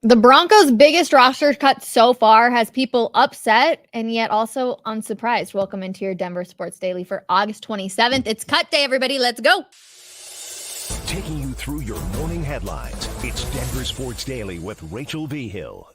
The Broncos' biggest roster cut so far has people upset and yet also unsurprised. Welcome into your Denver Sports Daily for August 27th. It's cut day, everybody. Let's go. Taking you through your morning headlines, it's Denver Sports Daily with Rachel V. Hill.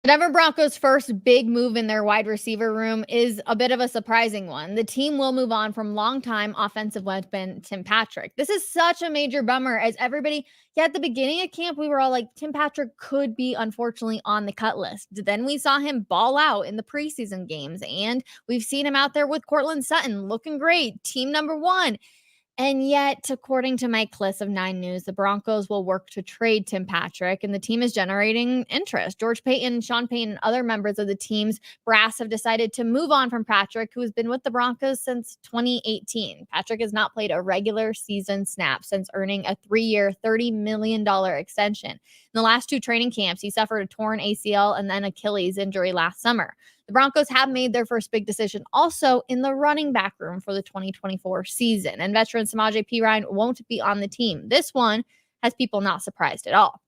The Denver Broncos' first big move in their wide receiver room is a bit of a surprising one. The team will move on from longtime offensive weapon Tim Patrick. This is such a major bummer as everybody, at the beginning of camp, we were all like, Tim Patrick could be unfortunately on the cut list. Then we saw him ball out in the preseason games, and we've seen him out there with Cortland Sutton looking great, team number one. And yet, according to Mike Kliss of 9 News, the Broncos will work to trade Tim Patrick, and the team is generating interest. George Paton, Sean Payton, and other members of the team's brass have decided to move on from Patrick, who has been with the Broncos since 2018. Patrick has not played a regular season snap since earning a 3-year, $30 million extension. In the last 2 training camps, he suffered a torn ACL and then Achilles injury last summer. The Broncos have made their first big decision also in the running back room for the 2024 season, and veteran Samaje Perine won't be on the team. This one has people not surprised at all.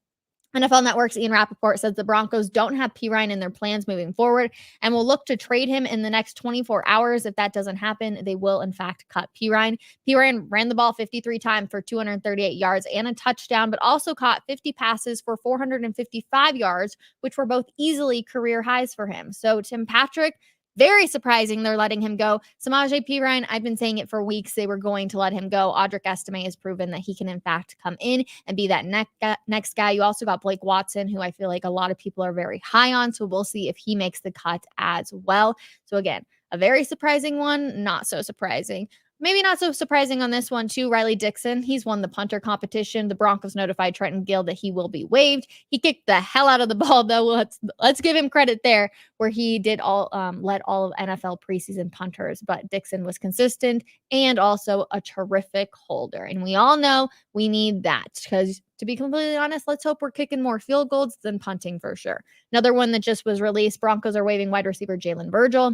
NFL Network's Ian Rappaport says the Broncos don't have Perine in their plans moving forward and will look to trade him in the next 24 hours. If that doesn't happen, they will, in fact, cut Perine. Perine ran the ball 53 times for 238 yards and a touchdown, but also caught 50 passes for 455 yards, which were both easily career highs for him. So Tim Patrick, very surprising they're letting him go. Samaje Perine, I've been saying it for weeks, they were going to let him go. Audric Estime has proven that he can, in fact, come in and be that next guy. You also got Blake Watson, who I feel like a lot of people are very high on, so we'll see if he makes the cut as well. So again, a very surprising one, not so surprising. Maybe not so surprising on this one, too. Riley Dixon, he's won the punter competition. The Broncos notified Trenton Gill that he will be waived. He kicked the hell out of the ball, though. Let's give him credit there, where he did led all of NFL preseason punters. But Dixon was consistent and also a terrific holder. And we all know we need that because, to be completely honest, let's hope we're kicking more field goals than punting for sure. Another one that just was released, Broncos are waiving wide receiver Jalen Virgil.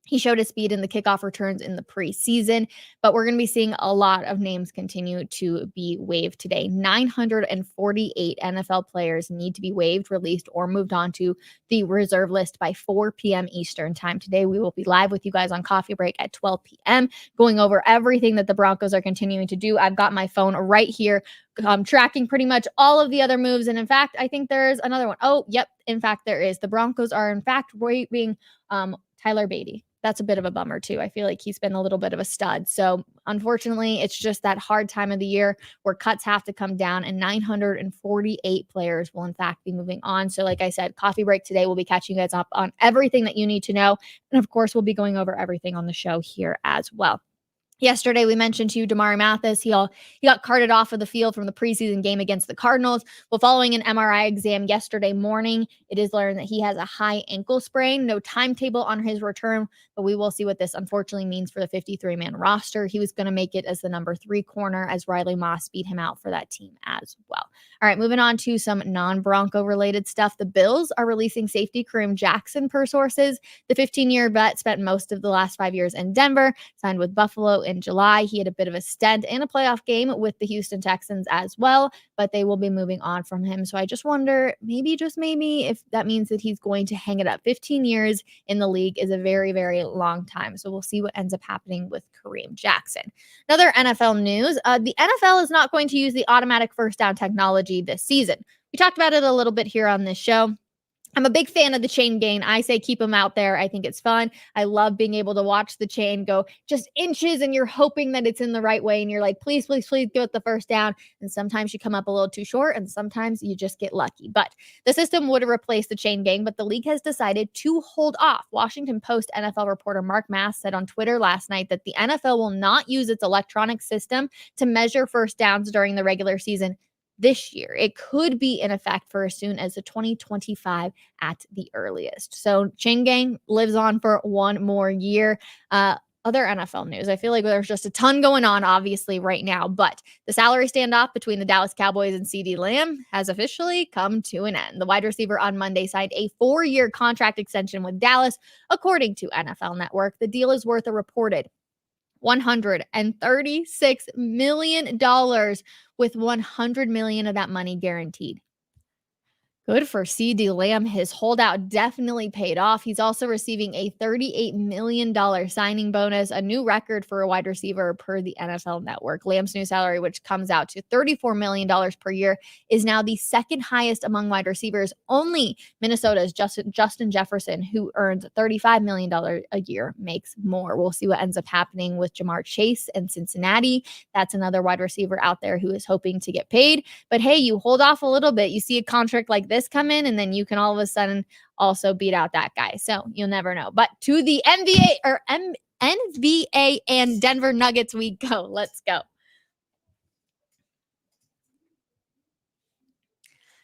He showed his speed in the kickoff returns in the preseason, but we're going to be seeing a lot of names continue to be waived today. 948 NFL players need to be waived, released, or moved on to the reserve list by 4 p.m. Eastern time today. We will be live with you guys on Coffee Break at 12 p.m., going over everything that the Broncos are continuing to do. I've got my phone right here, tracking pretty much all of the other moves. And in fact, I think there's another one. Oh, yep. In fact, there is. The Broncos are, in fact, waiving Tyler Beatty. That's a bit of a bummer too. I feel like he's been a little bit of a stud. So unfortunately, it's just that hard time of the year where cuts have to come down, and 948 players will in fact be moving on. So like I said, Coffee Break today, we'll be catching you guys up on everything that you need to know. And of course, we'll be going over everything on the show here as well. Yesterday, we mentioned to you Damari Mathis. He got carted off of the field from the preseason game against the Cardinals. Well, following an MRI exam yesterday morning, it is learned that he has a high ankle sprain. No timetable on his return, but we will see what this unfortunately means for the 53-man roster. He was going to make it as the number 3 corner as Riley Moss beat him out for that team as well. All right, moving on to some non-Bronco related stuff. The Bills are releasing safety Kareem Jackson per sources. The 15-year vet spent most of the last 5 years in Denver, signed with Buffalo in July. He had a bit of a stint in a playoff game with the Houston Texans as well, but they will be moving on from him. So I just wonder, maybe, just maybe, if that means that he's going to hang it up. 15 years in the league is a very, very long time. So we'll see what ends up happening with Kareem Jackson. Another NFL news, the NFL is not going to use the automatic first down technology this season. We talked about it a little bit here on this show. I'm a big fan of the chain gain. I say keep them out there. I think it's fun. I love being able to watch the chain go just inches and you're hoping that it's in the right way. And you're like, please, please, please give it the first down. And sometimes you come up a little too short and sometimes you just get lucky. But the system would have replaced the chain gang, but the league has decided to hold off. Washington Post NFL reporter Mark Mass said on Twitter last night that the NFL will not use its electronic system to measure first downs during the regular season this year. It could be in effect for as soon as the 2025 at the earliest. So chain gang lives on for one more year. Other NFL news. I feel like there's just a ton going on, obviously, right now, but the salary standoff between the Dallas Cowboys and CeeDee Lamb has officially come to an end. The wide receiver on Monday signed a 4-year contract extension with Dallas, according to NFL Network. The deal is worth a reported $136 million, with $100 million of that money guaranteed. Good for CeeDee Lamb. His holdout definitely paid off. He's also receiving a $38 million signing bonus, a new record for a wide receiver per the NFL Network. Lamb's new salary, which comes out to $34 million per year, is now the second highest among wide receivers. Only Minnesota's Justin Jefferson, who earns $35 million a year, makes more. We'll see what ends up happening with Jamar Chase and Cincinnati. That's another wide receiver out there who is hoping to get paid. But hey, you hold off a little bit. You see a contract like this come in, and then you can all of a sudden also beat out that guy. So you'll never know. But to the NBA and Denver Nuggets we go. Let's go.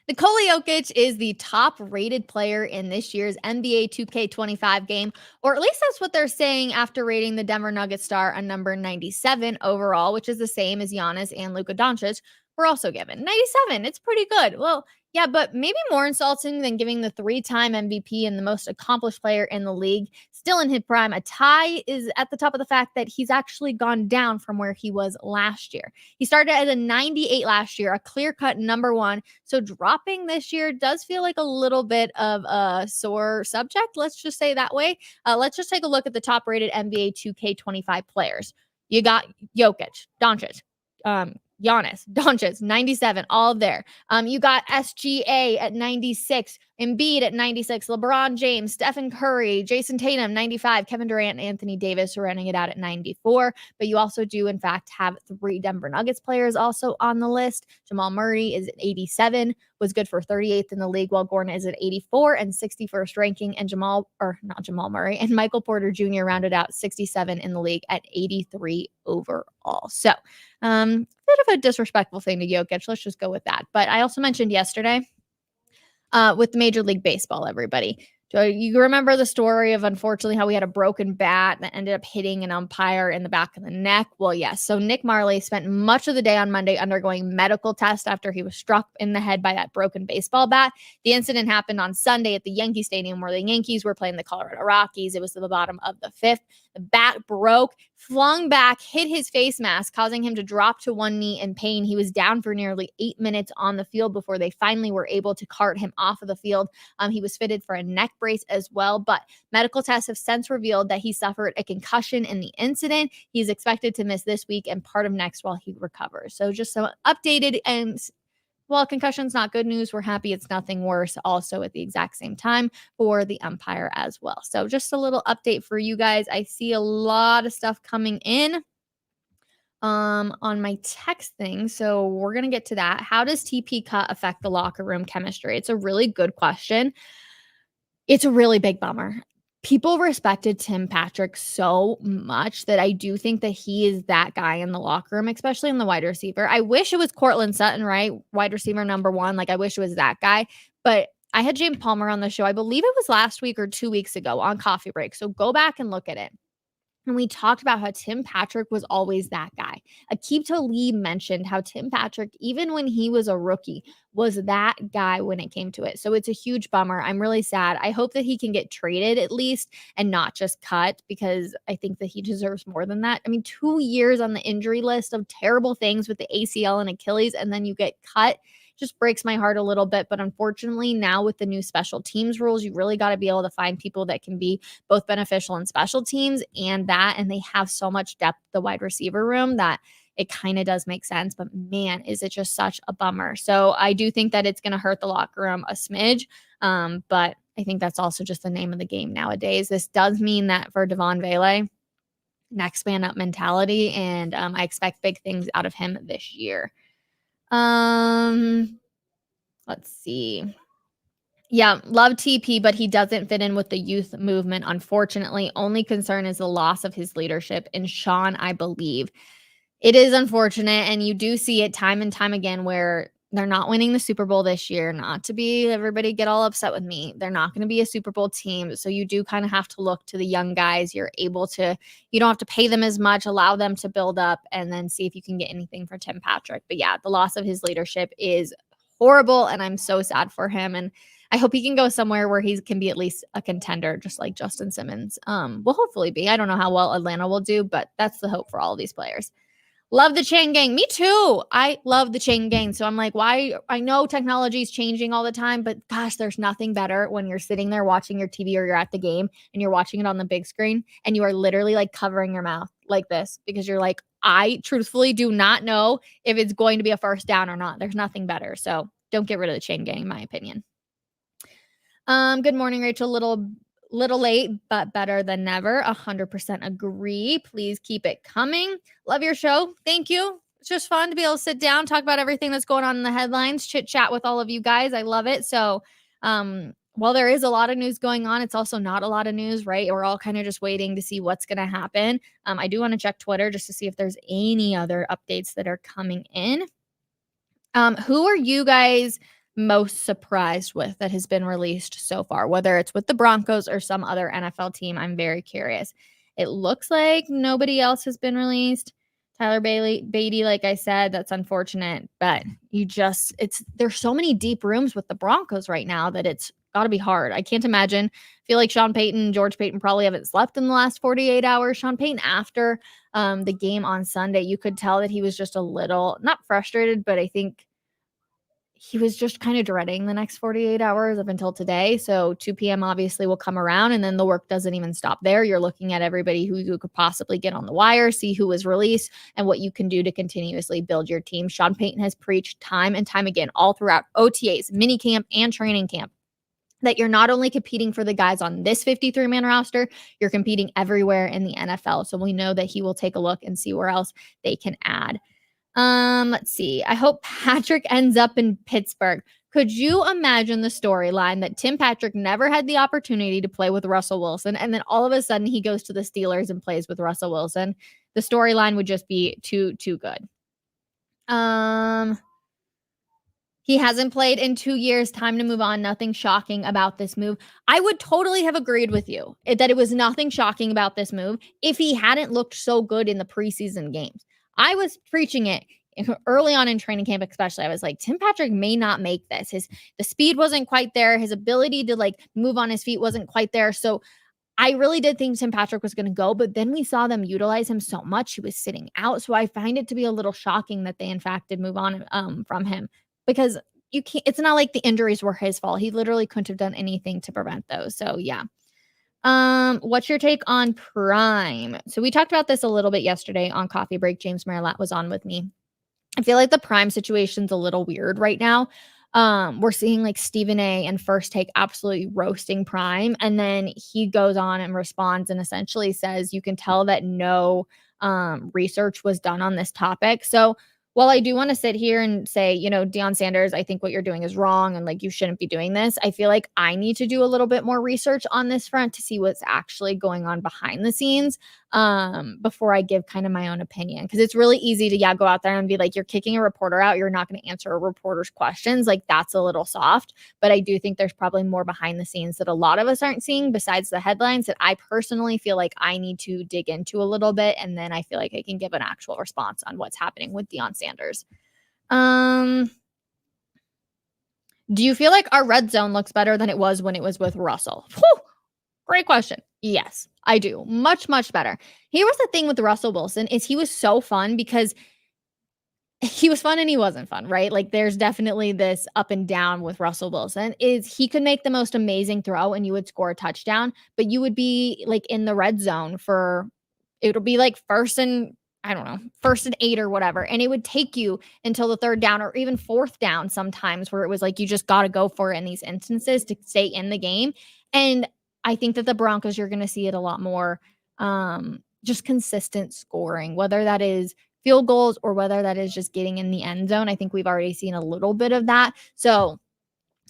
Nikola Jokic is the top-rated player in this year's NBA 2K25 game, or at least that's what they're saying after rating the Denver Nuggets star a number 97 overall, which is the same as Giannis and Luka Doncic were also given. 97, it's pretty good. Well, yeah, but maybe more insulting than giving the three-time MVP and the most accomplished player in the league, still in his prime, a tie is at the top of the fact that he's actually gone down from where he was last year. He started at a 98 last year, a clear-cut number one. So dropping this year does feel like a little bit of a sore subject. Let's just say that way. Let's just take a look at the top-rated NBA 2K25 players. You got Jokic, Doncic, Giannis, Doncic, 97, all there. You got SGA at 96, Embiid at 96, LeBron James, Stephen Curry, Jason Tatum, 95, Kevin Durant, and Anthony Davis running it out at 94. But you also do, in fact, have 3 Denver Nuggets players also on the list. Jamal Murray is at 87, was good for 38th in the league, while Gordon is at 84 and 61st ranking. And Jamal Murray and Michael Porter Jr. rounded out 67 in the league at 83 overall. So, bit of a disrespectful thing to Jokic. Let's just go with that. But I also mentioned yesterday with Major League Baseball, everybody. So you remember the story of, unfortunately, how we had a broken bat that ended up hitting an umpire in the back of the neck? Well, yes. So Nick Marley spent much of the day on Monday undergoing medical tests after he was struck in the head by that broken baseball bat. The incident happened on Sunday at the Yankee Stadium where the Yankees were playing the Colorado Rockies. It was at the bottom of the 5th. The bat broke, flung back, hit his face mask, causing him to drop to one knee in pain. He was down for nearly 8 minutes on the field before they finally were able to cart him off of the field. He was fitted for a neck brace as well, but medical tests have since revealed that he suffered a concussion in the incident. He's expected to miss this week and part of next while he recovers. So just some updated, and while concussion's not good news, we're happy it's nothing worse also at the exact same time for the umpire as well. So just a little update for you guys. I see a lot of stuff coming in on my text thing. So we're going to get to that. How does TP cut affect the locker room chemistry? It's a really good question. It's a really big bummer. People respected Tim Patrick so much that I do think that he is that guy in the locker room, especially in the wide receiver. I wish it was Cortland Sutton, right? Wide receiver number 1. Like, I wish it was that guy. But I had James Palmer on the show. I believe it was last week or 2 weeks ago on Coffee Break. So go back and look at it. And we talked about how Tim Patrick was always that guy. Aqib Talib mentioned how Tim Patrick, even when he was a rookie, was that guy when it came to it. So it's a huge bummer. I'm really sad. I hope that he can get traded at least and not just cut, because I think that he deserves more than that. I mean, 2 years on the injury list of terrible things with the ACL and Achilles, and then you get cut. Just breaks my heart a little bit. But unfortunately, now with the new special teams rules, you really got to be able to find people that can be both beneficial in special teams and they have so much depth, the wide receiver room, that it kind of does make sense. But man, is it just such a bummer. So I do think that it's going to hurt the locker room a smidge. But I think that's also just the name of the game nowadays. This does mean that for Devon Vele, next man up mentality, and I expect big things out of him this year. Let's see. Yeah, love TP, but he doesn't fit in with the youth movement, unfortunately. Only concern is the loss of his leadership. And Sean, I believe it is unfortunate, and you do see it time and time again where they're not winning the Super Bowl this year. Not to be everybody get all upset with me. They're not going to be a Super Bowl team. So you do kind of have to look to the young guys. You don't have to pay them as much, allow them to build up, and then see if you can get anything for Tim Patrick. But yeah, the loss of his leadership is horrible, and I'm so sad for him. And I hope he can go somewhere where he can be at least a contender, just like Justin Simmons will hopefully be. I don't know how well Atlanta will do, but that's the hope for all of these players. Love the chain gang. Me too. I love the chain gang. So I'm like, why? I know technology is changing all the time, but gosh, there's nothing better when you're sitting there watching your TV or you're at the game and you're watching it on the big screen and you are literally like covering your mouth like this because you're like, I truthfully do not know if it's going to be a first down or not. There's nothing better. So don't get rid of the chain gang, in my opinion. Good morning, Rachel. Little late, but better than never. 100% agree. Please keep it coming. Love your show. Thank you. It's just fun to be able to sit down, talk about everything that's going on in the headlines, chit chat with all of you guys. I love it. So, while there is a lot of news going on, it's also not a lot of news, right? We're all kind of just waiting to see what's going to happen. I do want to check Twitter just to see if there's any other updates that are coming in. Who are you guys most surprised with that has been released so far, whether it's with the Broncos or some other NFL team? I'm very curious. It looks like nobody else has been released. Tyler Beatty, like I said, that's unfortunate, but there's so many deep rooms with the Broncos right now that it's got to be hard. I can't imagine. I feel like George Payton probably haven't slept in the last 48 hours. Sean Payton, after the game on Sunday, you could tell that he was just a little, not frustrated, but I think he was just kind of dreading the next 48 hours up until today. So 2 p.m. obviously will come around and then the work doesn't even stop there. You're looking at everybody who you could possibly get on the wire, see who was released and what you can do to continuously build your team. Sean Payton has preached time and time again, all throughout OTAs, minicamp, and training camp, that you're not only competing for the guys on this 53-man roster, you're competing everywhere in the NFL. So we know that he will take a look and see where else they can add. Let's see. I hope Patrick ends up in Pittsburgh. Could you imagine the storyline that Tim Patrick never had the opportunity to play with Russell Wilson, and then all of a sudden he goes to the Steelers and plays with Russell Wilson? The storyline would just be too good. He hasn't played in 2 years. Time to move on. Nothing shocking about this move. I would totally have agreed with you that it was nothing shocking about this move if he hadn't looked so good in the preseason games. I was preaching it early on in training camp, especially. I was like, Tim Patrick may not make this. The speed wasn't quite there. His ability to like move on his feet wasn't quite there. So I really did think Tim Patrick was going to go, but then we saw them utilize him so much. He was sitting out. So I find it to be a little shocking that they in fact did move on from him, because you can't, it's not like the injuries were his fault. He literally couldn't have done anything to prevent those. So yeah. What's your take on Prime? So we talked about this a little bit yesterday on Coffee Break. James Marilat was on with me. I feel like the Prime situation's a little weird right now. We're seeing like Stephen A and First Take absolutely roasting Prime, and then he goes on and responds and essentially says you can tell that no research was done on this topic. So while I do want to sit here and say, Deion Sanders, I think what you're doing is wrong and like you shouldn't be doing this, I feel like I need to do a little bit more research on this front to see what's actually going on behind the scenes before I give kind of my own opinion. Because it's really easy to go out there and be like, you're kicking a reporter out, you're not going to answer a reporter's questions. Like that's a little soft. But I do think there's probably more behind the scenes that a lot of us aren't seeing besides the headlines that I personally feel like I need to dig into a little bit. And then I feel like I can give an actual response on what's happening with Deion Sanders. Do you feel like our red zone looks better than it was when it was with Russell? Whew, great question. Yes, I do. Much, much better. Here was the thing with Russell Wilson is he was so fun because he was fun and he wasn't fun, right? Like there's definitely this up and down with Russell Wilson is he could make the most amazing throw and you would score a touchdown, but you would be like in the red zone it'll be like first and 8 or whatever. And it would take you until the third down or even fourth down sometimes where it was like, you just got to go for it in these instances to stay in the game. And I think that the Broncos, you're going to see it a lot more, just consistent scoring, whether that is field goals or whether that is just getting in the end zone. I think we've already seen a little bit of that. So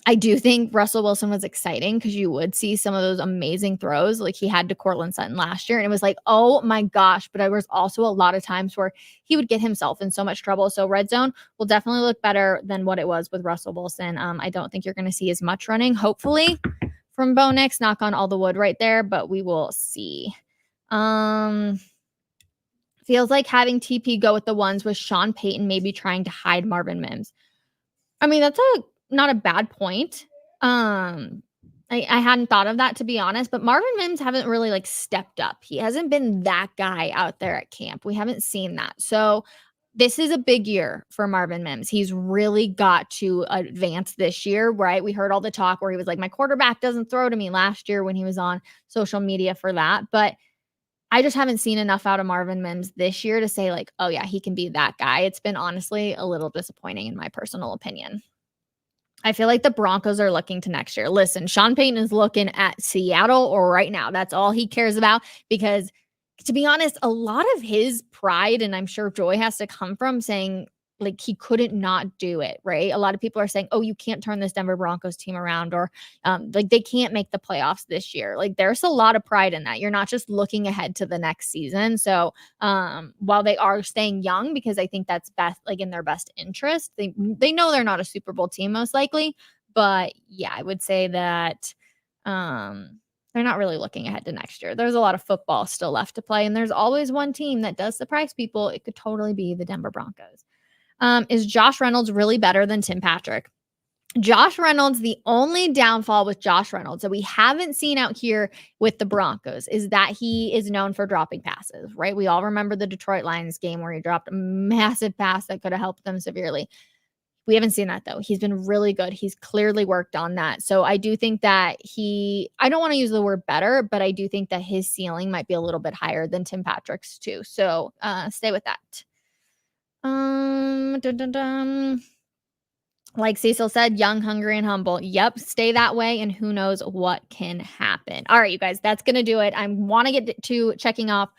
I do think Russell Wilson was exciting because you would see some of those amazing throws like he had to Cortland Sutton last year. And it was like, oh my gosh. But there was also a lot of times where he would get himself in so much trouble. So red zone will definitely look better than what it was with Russell Wilson. I don't think you're going to see as much running, hopefully, from Bo Nix. Knock on all the wood right there, but we will see. Feels like having TP go with the ones with Sean Payton maybe trying to hide Marvin Mims. I mean, that's not a bad point. I hadn't thought of that, to be honest, but Marvin Mims haven't really stepped up. He hasn't been that guy out there at camp. We haven't seen that. So this is a big year for Marvin Mims. He's really got to advance this year, right? We heard all the talk where he was like, my quarterback doesn't throw to me last year when he was on social media for that. But I just haven't seen enough out of Marvin Mims this year to say like, oh yeah, he can be that guy. It's been honestly a little disappointing in my personal opinion. I feel like the Broncos are looking to next year. Listen, Sean Payton is looking at Seattle or right now. That's all he cares about because to be honest, a lot of his pride and I'm sure joy has to come from saying like he couldn't not do it, right? A lot of people are saying, "Oh, you can't turn this Denver Broncos team around," or like they can't make the playoffs this year. Like there's a lot of pride in that. You're not just looking ahead to the next season. So while they are staying young, because I think that's best, like in their best interest, they know they're not a Super Bowl team most likely. But yeah, I would say that they're not really looking ahead to next year. There's a lot of football still left to play, and there's always one team that does surprise people. It could totally be the Denver Broncos. Is Josh Reynolds really better than Tim Patrick? Josh Reynolds, the only downfall with Josh Reynolds that we haven't seen out here with the Broncos is that he is known for dropping passes, right? We all remember the Detroit Lions game where he dropped a massive pass that could have helped them severely. We haven't seen that though. He's been really good. He's clearly worked on that. So I do think that I don't want to use the word better, but I do think that his ceiling might be a little bit higher than Tim Patrick's too. So stay with that. Dun, dun, dun. Like Cecil said, young, hungry, and humble. Yep, stay that way, and who knows what can happen. All right, you guys, that's going to do it. I want to get to checking off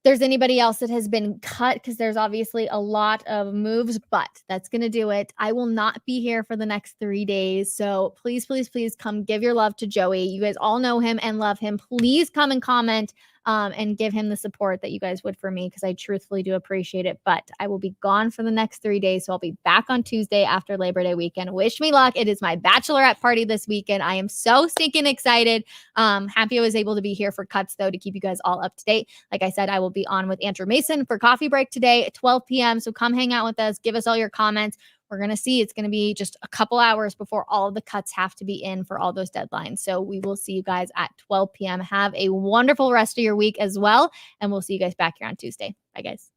there's anybody else that has been cut because there's obviously a lot of moves, but that's going to do it. I will not be here for the next 3 days. So please, please, please come give your love to Joey. You guys all know him and love him. Please come and comment and give him the support that you guys would for me because I truthfully do appreciate it. But I will be gone for the next 3 days. So I'll be back on Tuesday after Labor Day weekend. Wish me luck. It is my bachelorette party this weekend. I am so stinking excited. Happy I was able to be here for cuts though to keep you guys all up to date. Like I said, I will be on with Andrew Mason for coffee break today at 12 p.m. So come hang out with us. Give us all your comments. We're going to see. It's going to be just a couple hours before all of the cuts have to be in for all those deadlines. So we will see you guys at 12 p.m. Have a wonderful rest of your week as well. And we'll see you guys back here on Tuesday. Bye, guys.